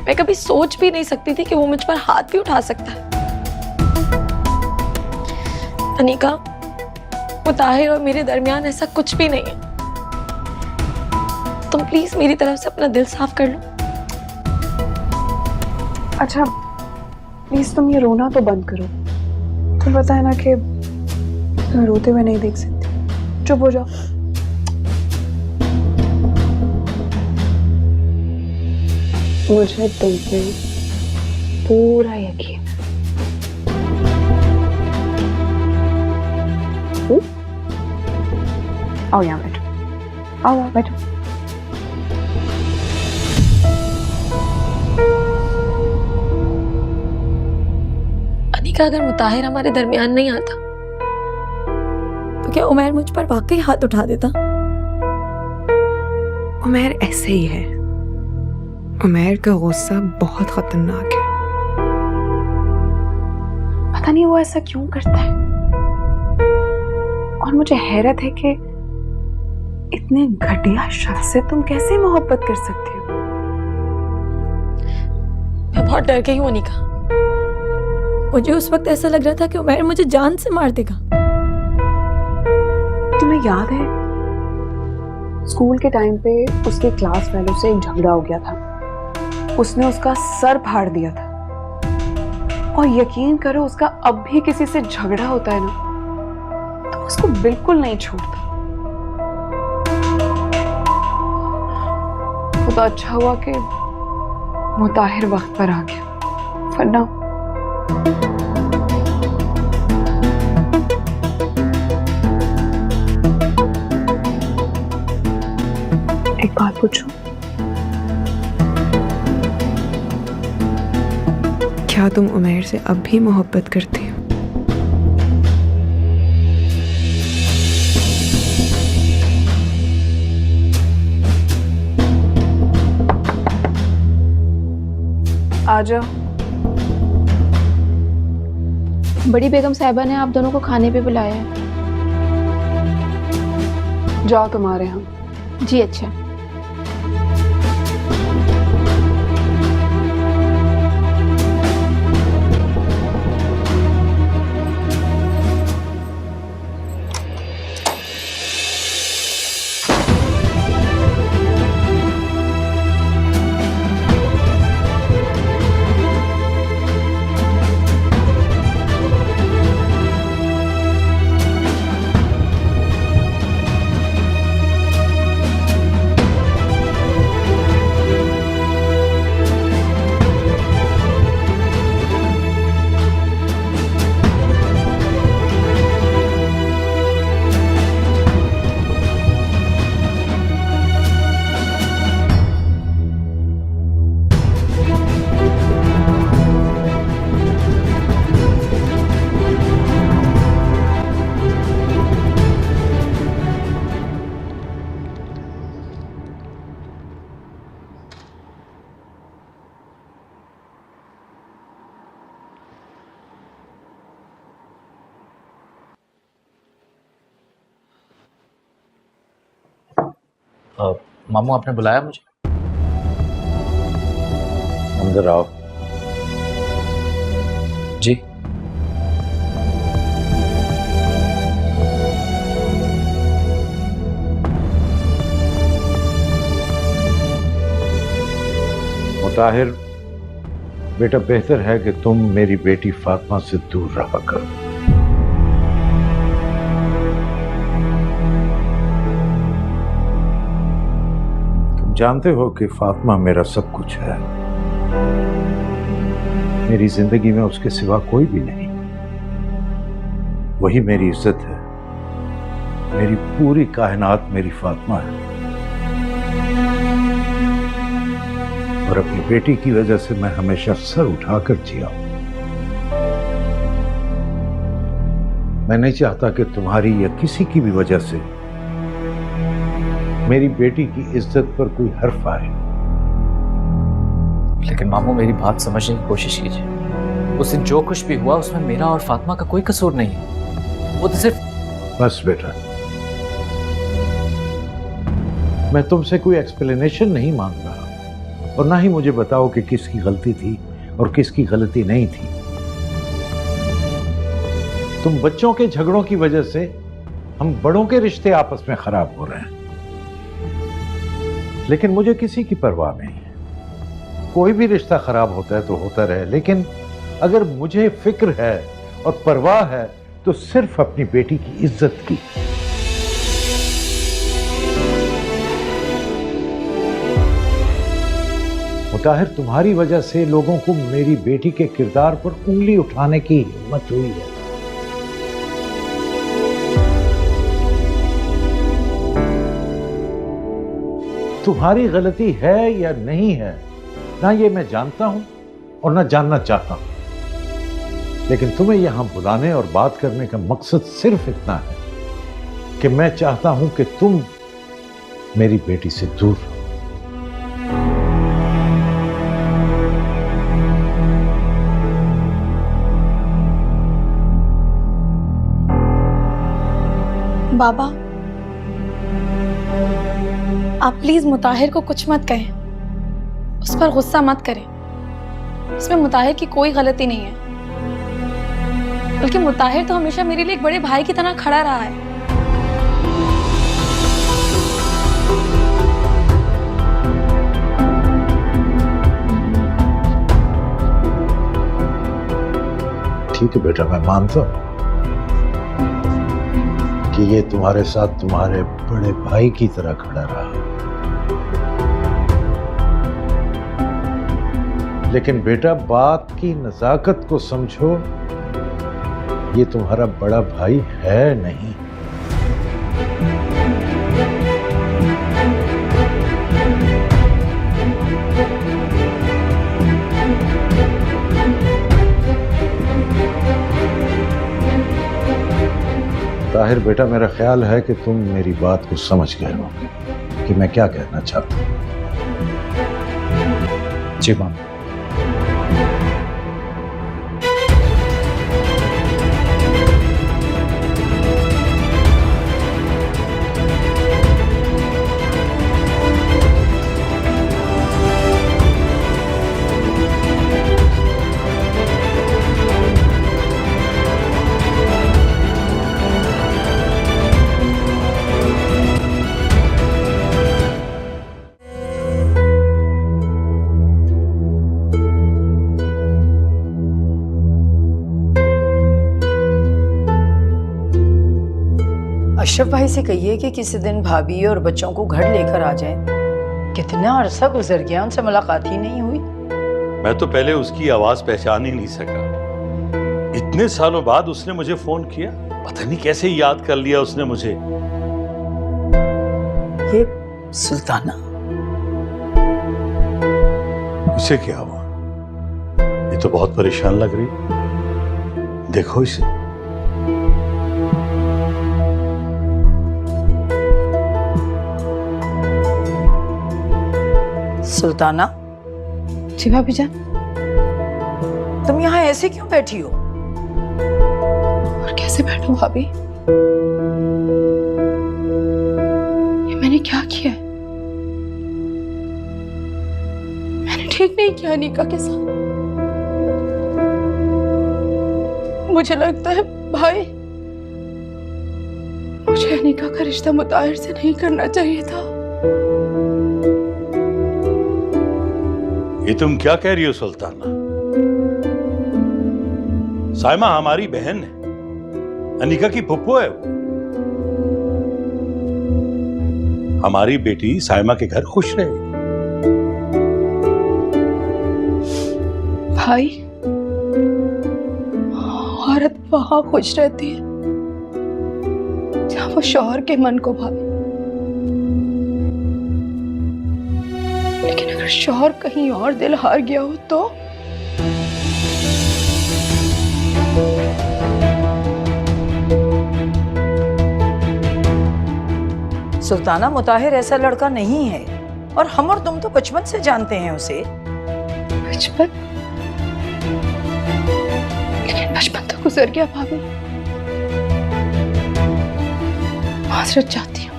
मैं कभी सोच भी नहीं सकती थी कि वो मुझ पर हाथ भी उठा सकता है। अनीका, वो ताहिर और मेरे दरमियान ऐसा कुछ भी नहीं है। तुम प्लीज मेरी तरफ से अपना दिल साफ कर लो। अच्छा प्लीज तुम ये रोना तो बंद करो। तुम पता है ना कि तुम्हें रोते हुए नहीं देख सकती। चुप हो जाओ। मुझे तुम पे पूरा यकीन है। आओ यहाँ बैठो। आओ बैठो। अनीका, अगर मुताहिर हमारे दरमियान नहीं आता तो क्या उमैर मुझ पर वाकई हाथ उठा देता? उमैर ऐसे ही है। उमैर का गुस्सा बहुत खतरनाक है। पता नहीं वो ऐसा क्यों करता है। और मुझे हैरत है कि इतने घटिया शख्स से तुम कैसे मोहब्बत कर सकती हो। मैं बहुत डर गई हूँ अनीका। मुझे उस वक्त ऐसा लग रहा था कि उमैर मुझे जान से मार देगा। तुम्हें याद है स्कूल के टाइम पे उसके क्लास फेलो से एक झगड़ा हो गया था। उसने उसका सर फाड़ दिया था। और यकीन करो उसका अब भी किसी से झगड़ा होता है ना तो उसको बिल्कुल नहीं छोड़ता। खुदा अच्छा हुआ कि मुताहिर वक्त पर आ गया, वरना एक बात पूछूं? क्या तुम उमैर से अब भी मोहब्बत करती हो? आ जाओ। बड़ी बेगम साहिबा ने आप दोनों को खाने पे बुलाया है। जाओ तुम्हारे यहाँ। जी अच्छा। मामू आपने बुलाया मुझे? अंदर आओ। जी। मुताहिर बेटा, बेहतर है कि तुम मेरी बेटी फातिमा से दूर रहा करो। जानते हो कि फातिमा मेरा सब कुछ है। मेरी जिंदगी में उसके सिवा कोई भी नहीं। वही मेरी इज्जत है। मेरी पूरी कायनात मेरी फातिमा है। और अपनी बेटी की वजह से मैं हमेशा सर उठाकर जिया हूं। मैं नहीं चाहता कि तुम्हारी या किसी की भी वजह से मेरी बेटी की इज्जत पर कोई हर्फ आए। लेकिन मामू मेरी बात समझने की कोशिश कीजिए। उस दिन जो कुछ भी हुआ उसमें मेरा और फातिमा का कोई कसूर नहीं है। वो तो सिर्फ। बस बेटा, मैं तुमसे कोई एक्सप्लेनेशन नहीं मांग रहा। और ना ही मुझे बताओ कि किसकी गलती थी और किसकी गलती नहीं थी। तुम बच्चों के झगड़ों की वजह से हम बड़ों के रिश्ते आपस में खराब हो रहे हैं, लेकिन मुझे किसी की परवाह नहीं है। कोई भी रिश्ता खराब होता है तो होता रहे, लेकिन अगर मुझे फिक्र है और परवाह है तो सिर्फ अपनी बेटी की इज्जत की। मुताहिर, तुम्हारी वजह से लोगों को मेरी बेटी के किरदार पर उंगली उठाने की हिम्मत हुई है। तुम्हारी गलती है या नहीं है, ना ये मैं जानता हूं और ना जानना चाहता हूं, लेकिन तुम्हें यहां बुलाने और बात करने का मकसद सिर्फ इतना है कि मैं चाहता हूं कि तुम मेरी बेटी से दूर रहो। बाबा, आप प्लीज मुताहिर को कुछ मत कहें, उस पर गुस्सा मत करें। इसमें मुताहिर की कोई गलती नहीं है, बल्कि मुताहिर तो हमेशा मेरे लिए एक बड़े भाई की तरह खड़ा रहा है। ठीक है बेटा, मैं मानता हूं कि ये तुम्हारे साथ तुम्हारे बड़े भाई की तरह खड़ा रहा, लेकिन बेटा बात की नजाकत को समझो, ये तुम्हारा बड़ा भाई है नहीं। ताहिर बेटा, मेरा ख्याल है कि तुम मेरी बात को समझ गए हो कि मैं क्या कहना चाहता हूं। जी मामा। अशरफ भाई से कहिए कि किसी दिन भाभी और बच्चों को घर लेकर आ जाएं। कितना अरसा गुजर गया, उनसे मुलाकात ही नहीं हुई। मैं तो पहले उसकी आवाज पहचान ही नहीं सका। इतने सालों बाद उसने मुझे फोन किया, पता नहीं कैसे याद कर लिया उसने मुझे। ये सुल्ताना, उसे क्या हुआ? ये तो बहुत परेशान लग रही, देखो इसे। सुल्ताना, जी भाभी जान। तुम यहाँ ऐसे क्यों बैठी हो? और कैसे बैठूं भाभी? ये मैंने क्या किया है? मैंने ठीक नहीं किया अनिका के साथ। मुझे लगता है भाई, मुझे अनिका का रिश्ता मुताहिर से नहीं करना चाहिए था। ये तुम क्या कह रही हो सुल्ताना? साइमा हमारी बहन है, अनिका की फुप्पो है वो। हमारी बेटी साइमा के घर खुश रहेगी। भाई, औरत वहां खुश रहती है जहां वो शौहर के मन को भावे, लेकिन अगर शौहर कहीं और दिल हार गया हो तो? सुल्ताना, मुताहिर ऐसा लड़का नहीं है, और हम और तुम तो बचपन से जानते हैं उसे। बचपन? लेकिन बचपन तो गुजर गया भाभी। माजरत चाहती हूँ,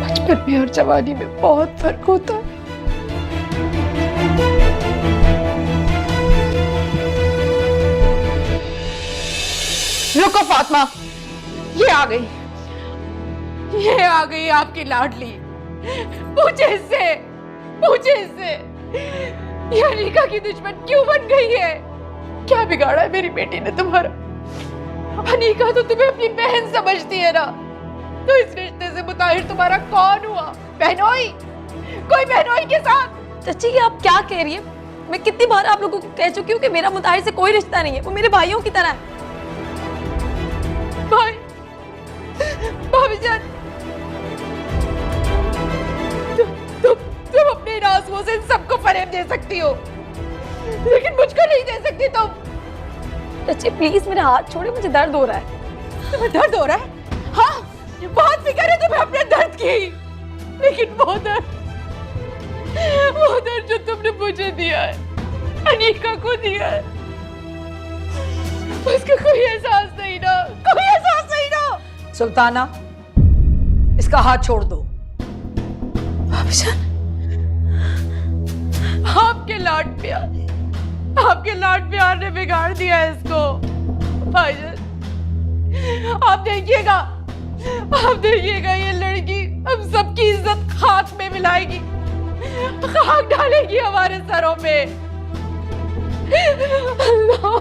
बचपन बचपन में और जवानी में बहुत फर्क होता है। रुको फातिमा, ये आ गई, ये आ गई आपकी लाडली। पूछे इससे, पूछे इससे, ये अनीका की दुश्मन क्यों बन गई है? क्या बिगाड़ा है मेरी बेटी ने तुम्हारा? अनीका तो तुम्हें अपनी बहन समझती है ना, तो इस रिश्ते से मुताहिर तुम्हारा कौन हुआ? बहनोई? कोई बहनोई के साथ? चाची ये आप क्या कह रही है? मैं कितनी बार आप लोगों को कह चुकी हूँ कि मेरा मुताहिर से कोई रिश्ता नहीं है, वो मेरे भाइयों की तरह है। भाई, भाभी जान, तुम अपने आंसुओं से सबको फरेब दे सकती हो, लेकिन मुझको नहीं दे सकती तुम। चाची प्लीज मेरा हाथ छोड़े, मुझे दर्द हो रहा है। तुम्हें दर्द हो रहा है? हाँ, बहुत फिक्र है तुम्हें अपने दर्द की, लेकिन वो दर्द जो तुमने मुझे दिया है, अनीका को दिया है, उसका कोई एहसास नहीं ना, कोई एहसास नहीं ना। सुल्ताना, इसका हाथ छोड़ दो। आपके लाड प्यार ने बिगाड़ दिया है इसको। भाईजान, आप देखिएगा ये लड़की हम सबकी इज्जत खाक में मिलाएगी, खाक डालेगी हमारे सरों पे। अल्लाह।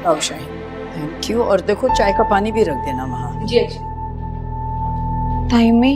आओ शाहीन, थैंक यू। और देखो चाय का पानी भी रख देना वहाँ। जी अच्छा। ताइमी,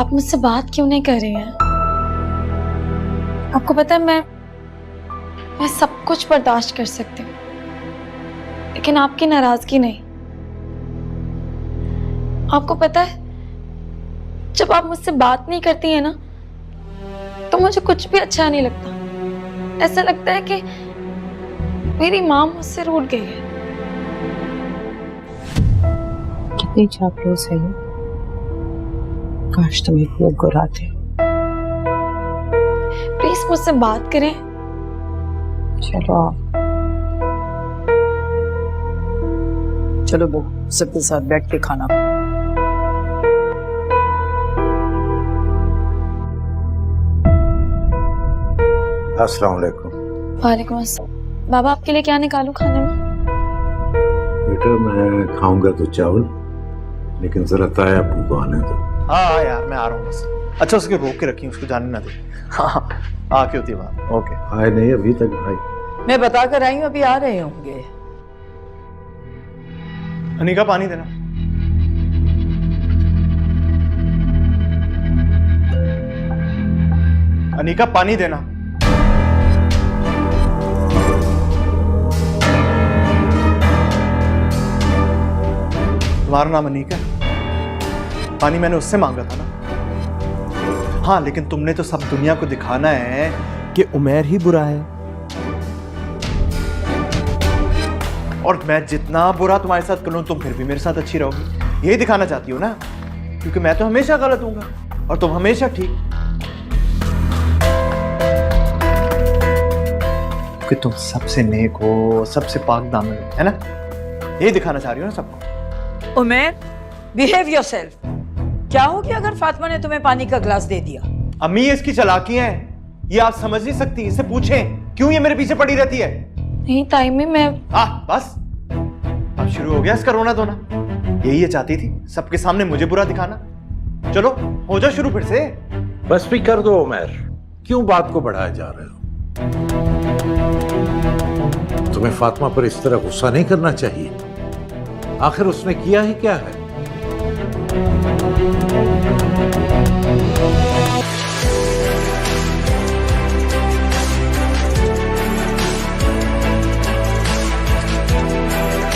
आप मुझसे बात क्यों नहीं कर रही हैं? आपको पता है मैं सब कुछ बर्दाश्त कर सकती हूँ, लेकिन आपकी नाराजगी नहीं। आपको पता है जब आप मुझसे बात नहीं करती हैं ना, तो मुझे कुछ भी अच्छा नहीं लगता। ऐसा लगता है कि मेरी माँ मुझसे रूठ गई है। कितनी चापलूस है ये, काश तुम एक लोग गुराते। प्लीज मुझसे बात करें। चलो चलो वो सबके साथ बैठ के खाना। अस्सलाम वालेकुम। वालेकुम अस्सलाम। बाबा आपके लिए क्या निकालूं खाने में? बेटा मैं खाऊंगा तो चावल, लेकिन जरा ताया अब्बू को आने दो। हाँ यार मैं आ रहा हूँ बस। अच्छा उसके रोक के रखी, उसको जाने ना दे। हाँ आके होती है बात। ओके। आए नहीं अभी तक भाई? मैं बता कर आई हूँ, अभी आ रहे होंगे। अनीका पानी देना। अनीका पानी देना। तुम्हारा नाम अनीका? पानी मैंने उससे मांगा था ना। हाँ लेकिन तुमने तो सब दुनिया को दिखाना है कि उमैर ही बुरा है, और मैं जितना बुरा तुम्हारे साथ करूं तुम फिर भी मेरे साथ अच्छी रहोगी। यही दिखाना चाहती हो ना? क्योंकि मैं तो हमेशा गलत हूँगा और तुम हमेशा ठीक, कि तुम सबसे नेक हो, सबसे पाक दामन हो, है ना? यही दिखाना चाह रही हो ना सबको। Umair, behave yourself. क्या हो गया अगर फातिमा ने तुम्हें पानी का ग्लास दे दिया? अम्मी ये इसकी चालाकियां हैं, ये आप समझ नहीं सकती। इससे पूछें क्यों ये मेरे पीछे पड़ी रहती है। नहीं ताइमी, मैं हाँ बस, अब शुरू हो गया इसका रोना धोना। यही ये चाहती थी, सबके सामने मुझे बुरा दिखाना। चलो हो जाओ शुरू फिर से। बस भी कर दो उमर, क्यों बात को बढ़ाए जा रहे हो? तुम्हें फातिमा पर इस तरह गुस्सा नहीं करना चाहिए। आखिर उसने किया ही क्या है?